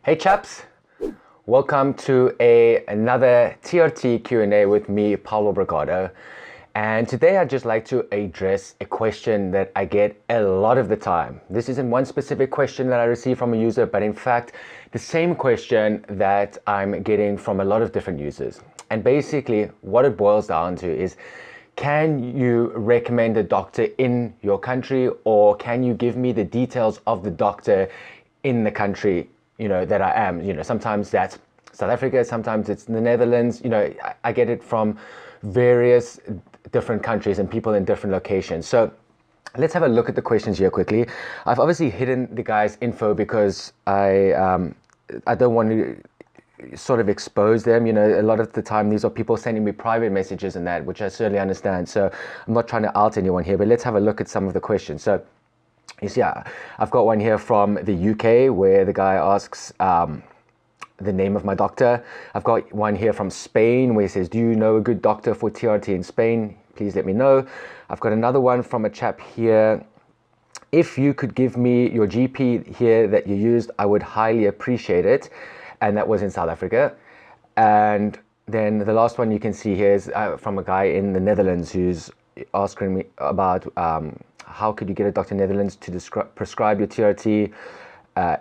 Hey chaps, welcome to another TRT Q&A with me, Paulo Brigado. And today I'd just like to address a question that I get a lot of the time. This isn't one specific question that I receive from a user, but in fact, the same question that I'm getting from a lot of different users. And basically what it boils down to is, can you recommend a doctor in your country, or can you give me the details of the doctor in the country that I am? Sometimes that's South Africa, sometimes it's the Netherlands. I get it from various different countries and people in different locations. So let's have a look at the questions here quickly. I've obviously hidden the guy's info because I don't want to sort of expose them. A lot of the time these are people sending me private messages and that, which I certainly understand. So I'm not trying to out anyone here, but let's have a look at some of the questions. So you see, I've got one here from the UK where the guy asks the name of my doctor. I've got one here from Spain where he says, do you know a good doctor for TRT in Spain? Please let me know. I've got another one from a chap here. If you could give me your GP here that you used, I would highly appreciate it. And that was in South Africa. And then the last one you can see here is from a guy in the Netherlands who's asking me about how could you get a doctor in the Netherlands to prescribe your TRT,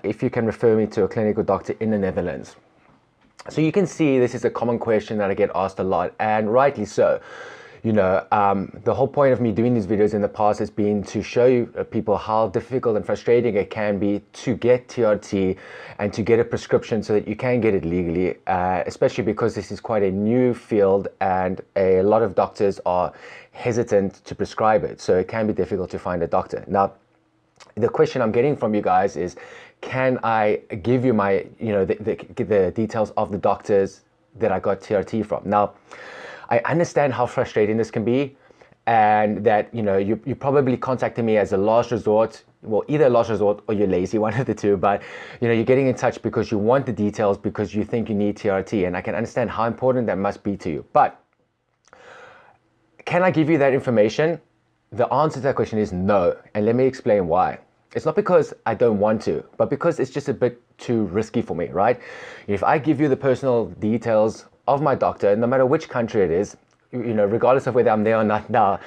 if you can refer me to a clinical doctor in the Netherlands. So you can see this is a common question that I get asked a lot, and rightly so. The whole point of me doing these videos in the past has been to show you people how difficult and frustrating it can be to get TRT and to get a prescription so that you can get it legally, especially because this is quite a new field and a lot of doctors are hesitant to prescribe it. So it can be difficult to find a doctor. Now, the question I'm getting from you guys is, can I give you my, the details of the doctors that I got TRT from? Now, I understand how frustrating this can be, and that you're probably contacting me as a last resort. Well, either a last resort or you're lazy, one of the two. But you're getting in touch because you want the details, because you think you need TRT, and I can understand how important that must be to you. But can I give you that information? The answer to that question is no, and let me explain why. It's not because I don't want to, but because it's just a bit too risky for me, right? If I give you the personal details of my doctor, no matter which country it is, regardless of whether I'm there or not now,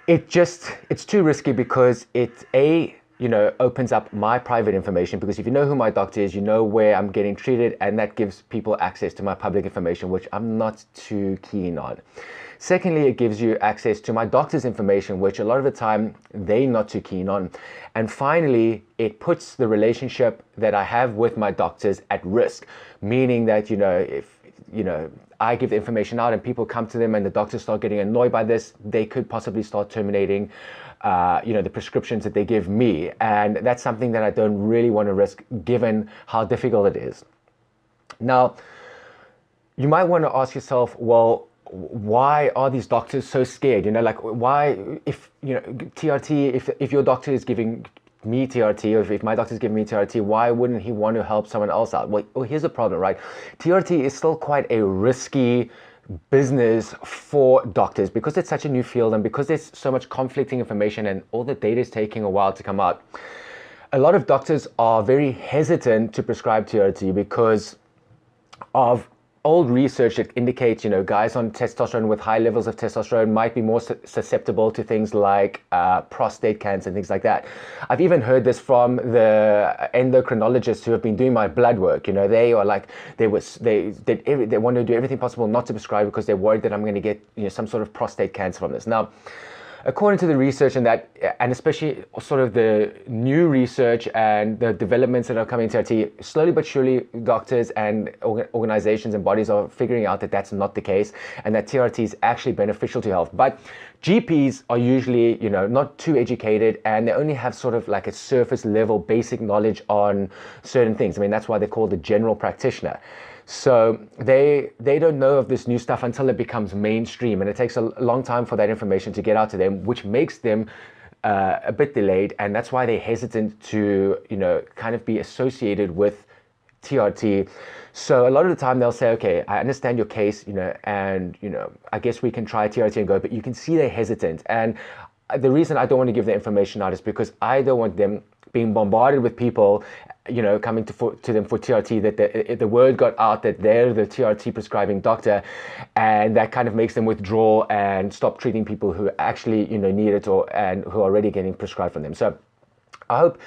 it's too risky, because it opens up my private information, because if you know who my doctor is, you know where I'm getting treated, and that gives people access to my public information, which I'm not too keen on. Secondly, it gives you access to my doctor's information, which a lot of the time they're not too keen on. And finally, it puts the relationship that I have with my doctors at risk, meaning that if I give the information out and people come to them and the doctors start getting annoyed by this, they could possibly start terminating the prescriptions that they give me. And that's something that I don't really want to risk, given how difficult it is. Now, you might want to ask yourself, well, why are these doctors so scared? Why, if TRT, if your doctor is giving me TRT, or if my doctor is giving me TRT, why wouldn't he want to help someone else out? Well, here's the problem, right? TRT is still quite a risky business for doctors, because it's such a new field, and because there's so much conflicting information and all the data is taking a while to come out. A lot of doctors are very hesitant to prescribe TRT because of old research that indicates, guys on testosterone with high levels of testosterone might be more susceptible to things like prostate cancer and things like that. I've even heard this from the endocrinologists who have been doing my blood work. They are like, they want to do everything possible not to prescribe because they're worried that I'm going to get some sort of prostate cancer from this. Now, according to the research and that, and especially sort of the new research and the developments that are coming to TRT, slowly but surely doctors and organizations and bodies are figuring out that that's not the case, and that TRT is actually beneficial to health. But GPs are usually, not too educated, and they only have sort of like a surface level basic knowledge on certain things. I mean, that's why they're called a general practitioner. So they don't know of this new stuff until it becomes mainstream, and it takes a long time for that information to get out to them, which makes them a bit delayed, and that's why they're hesitant to kind of be associated with TRT. So a lot of the time they'll say, okay, I understand your case, and I guess we can try TRT and go, but you can see they're hesitant. And the reason I don't want to give the information out is because I don't want them being bombarded with people, coming to them for TRT, that the word got out that they're the TRT prescribing doctor, and that kind of makes them withdraw and stop treating people who actually, need it and who are already getting prescribed from them. So I hope,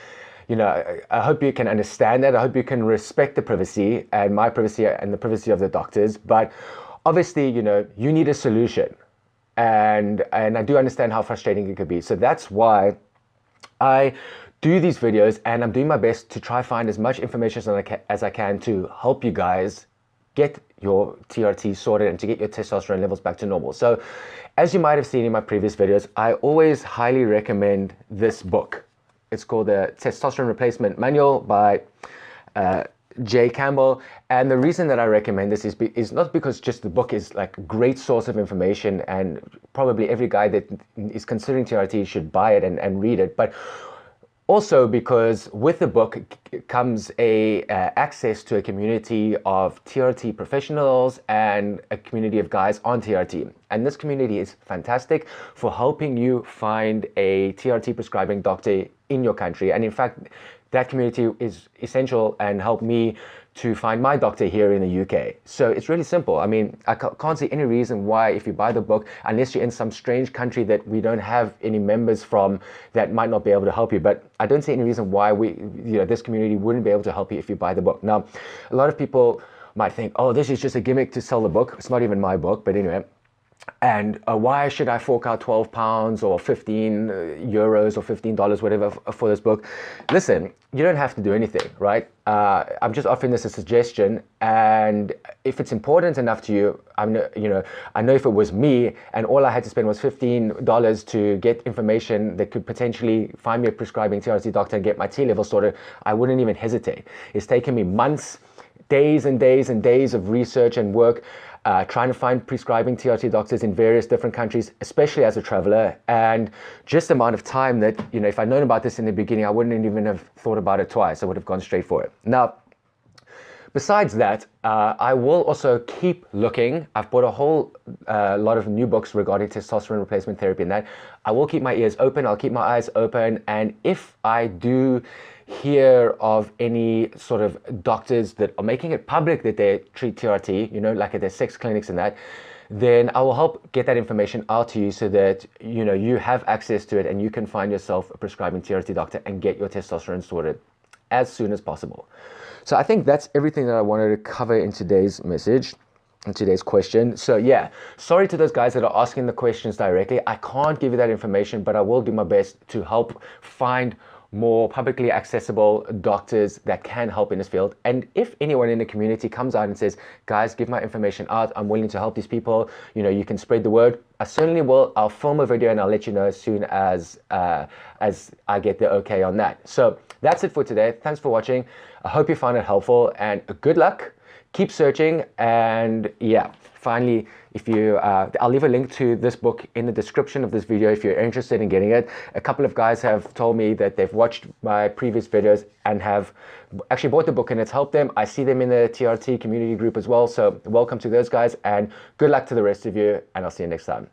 I hope you can understand that. I hope you can respect the privacy and my privacy and the privacy of the doctors. But obviously, you need a solution. And I do understand how frustrating it could be. So that's why I do these videos, and I'm doing my best to try find as much information as I can to help you guys get your TRT sorted and to get your testosterone levels back to normal. So as you might have seen in my previous videos, I always highly recommend this book. It's called the Testosterone Replacement Manual by Jay Campbell. And the reason that I recommend this is not because just the book is like a great source of information and probably every guy that is considering TRT should buy it and read it, but also because with the book comes access to a community of TRT professionals and a community of guys on TRT. And this community is fantastic for helping you find a TRT prescribing doctor in your country. And in fact, that community is essential and helped me to find my doctor here in the UK. So it's really simple. I mean, I can't see any reason why, if you buy the book, unless you're in some strange country that we don't have any members from, that might not be able to help you. But I don't see any reason why this community wouldn't be able to help you if you buy the book. Now, a lot of people might think, oh, this is just a gimmick to sell the book. It's not even my book, but anyway. And why should I fork out £12 or 15 euros or $15, whatever, for this book? Listen, you don't have to do anything, right? I'm just offering this as a suggestion, and if it's important enough to you, I know if it was me and all I had to spend was $15 to get information that could potentially find me a prescribing TRT doctor and get my T level sorted, I wouldn't even hesitate. It's taken me months, days and days and days of research and work, trying to find prescribing TRT doctors in various different countries, especially as a traveler, and just the amount of time that, if I'd known about this in the beginning, I wouldn't even have thought about it twice. I would have gone straight for it. Now, besides that, I will also keep looking. I've bought a whole lot of new books regarding testosterone replacement therapy and that. I will keep my ears open. I'll keep my eyes open. And if I do hear of any sort of doctors that are making it public that they treat TRT, like at their sex clinics and that, then I will help get that information out to you so that, you have access to it and you can find yourself a prescribing TRT doctor and get your testosterone sorted as soon as possible. So I think that's everything that I wanted to cover in today's message, in today's question. So yeah, sorry to those guys that are asking the questions directly. I can't give you that information, but I will do my best to help find more publicly accessible doctors that can help in this field. And if anyone in the community comes out and says, guys, give my information out, I'm willing to help these people, you can spread the word, I certainly will. I'll film a video and I'll let you know as soon as I get the okay on that. So that's it for today. Thanks for watching. I hope you found it helpful, and good luck. Keep searching. And yeah, finally, I'll leave a link to this book in the description of this video if you're interested in getting it. A couple of guys have told me that they've watched my previous videos and have actually bought the book and it's helped them. I see them in the TRT community group as well. So welcome to those guys, and good luck to the rest of you, and I'll see you next time.